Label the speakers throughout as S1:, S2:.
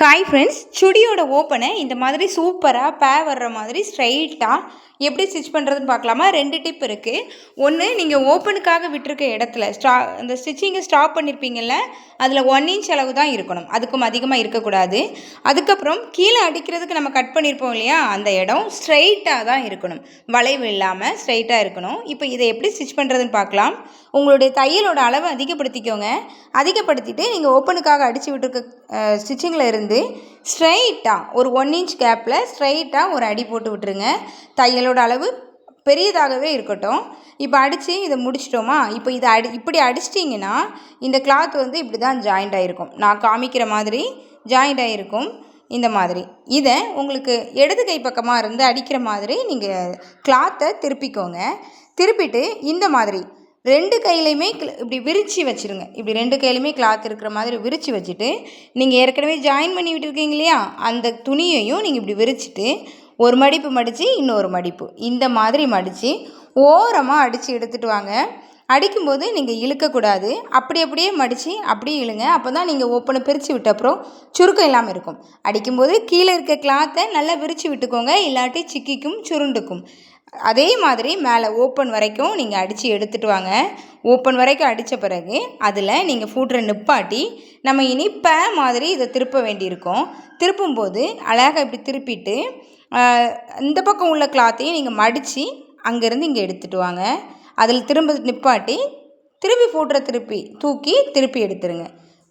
S1: Hi friends, சுடியோட ஓப்பனை இந்த மாதிரி சூப்பராக வர்ற மாதிரி ஸ்ட்ரைட்டாக எப்படி ஸ்டிச் பண்ணுறதுன்னு பார்க்கலாமா? 2 டிப் இருக்குது. ஒன்று, நீங்கள் ஓப்பனுக்காக விட்டுருக்க இடத்துல அந்த ஸ்டிச்சிங்கை ஸ்டாப் பண்ணியிருப்பீங்கள்ல, அதில் 1 இன்ச் அளவு தான் இருக்கணும், அதுக்கும் அதிகமாக இருக்கக்கூடாது. அதுக்கப்புறம் கீழே அடிக்கிறதுக்கு நம்ம கட் பண்ணியிருப்போம் இல்லையா, அந்த இடம் ஸ்ட்ரைட்டாக தான் இருக்கணும், வளைவு இல்லாமல் ஸ்ட்ரைட்டாக இருக்கணும். இப்போ இதை எப்படி ஸ்டிச் பண்ணுறதுன்னு பார்க்கலாம். உங்களுடைய தையலோட அளவை அதிகப்படுத்திக்கோங்க. அதிகப்படுத்திட்டு நீங்கள் ஓப்பனுக்காக அடித்து விட்டுருக்க ஸ்டிச்சிங்கில் இருந்து ஸ்ட்ரைட்டாக ஒரு 1 இன்ச் கேப்பில் ஸ்ட்ரைட்டாக ஒரு அடி போட்டு விட்டுருங்க. தையலோட அளவு பெரியதாகவே இருக்கட்டும். இப்போ அடித்து இதை முடிச்சிட்டோமா? இப்போ இதை இப்படி அடிச்சிட்டிங்கன்னா இந்த கிளாத் வந்து இப்படி தான் ஜாயிண்ட் ஆகிருக்கும். நான் காமிக்கிற மாதிரி ஜாயிண்ட் ஆகிருக்கும். இந்த மாதிரி இதை உங்களுக்கு இடது கை பக்கமாக இருந்து அடிக்கிற மாதிரி நீங்கள் கிளாத்தை திருப்பிக்கோங்க. திருப்பிட்டு இந்த மாதிரி 2 கையிலையுமே இப்படி விரித்து வச்சுருங்க. இப்படி 2 கையிலையுமே கிளாத் இருக்கிற மாதிரி விரித்து வச்சுட்டு, நீங்கள் ஏற்கனவே ஜாயின் பண்ணி விட்டுருக்கீங்க இல்லையா, அந்த துணியையும் நீங்கள் இப்படி விரிச்சிட்டு ஒரு மடிப்பு மடித்து இன்னொரு மடிப்பு இந்த மாதிரி மடித்து ஓரமாக அடித்து எடுத்துகிட்டு வாங்க. அடிக்கும்போது நீங்கள் இழுக்கக்கூடாது, அப்படியே மடித்து அப்படியே இழுங்க. அப்போ தான் நீங்கள் ஓப்பனை பிரித்து விட்ட அப்புறம் சுருக்கம் இல்லாமல் இருக்கும். அடிக்கும்போது கீழே இருக்க கிளாத்தை நல்லா விரித்து விட்டுக்கோங்க, இல்லாட்டி சிக்கிக்கும் சுருண்டுக்கும். அதே மாதிரி மேலே ஓப்பன் வரைக்கும் நீங்கள் அடித்து எடுத்துகிட்டு வாங்க. ஓப்பன் வரைக்கும் அடித்த பிறகு அதில் நீங்கள் ஃபூட்ரை நிப்பாட்டி நம்ம இனி மாதிரி இதை திருப்ப வேண்டியிருக்கும். திருப்பும்போது அழகாக இப்படி திருப்பிட்டு இந்த பக்கம் உள்ள கிளாத்தையும் நீங்கள் மடித்து அங்கேருந்து இங்கே எடுத்துகிட்டு வாங்க. அதில் திரும்ப நிப்பாட்டி திருப்பி ஃபூட்ரை தூக்கி திருப்பி எடுத்துருங்க.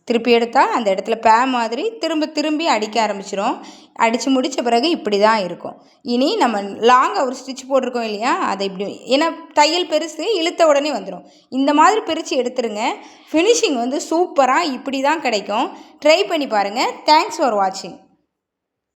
S1: திருப்பி எடுத்தால் அந்த இடத்துல மாதிரி திரும்பி அடிக்க ஆரம்பிச்சிடும். அடித்து முடித்த பிறகு இப்படி தான் இருக்கும். இனி நம்ம லாங்காக ஒரு ஸ்டிச் போட்டிருக்கோம் இல்லையா, அதை இப்படி, ஏன்னா தையல் பெருசு, இழுத்த உடனே வந்துடும். இந்த மாதிரி பிரித்து எடுத்துருங்க. ஃபினிஷிங் வந்து சூப்பராக இப்படி தான் கிடைக்கும். ட்ரை பண்ணி பாருங்கள். தேங்க்ஸ் ஃபார் வாட்சிங்.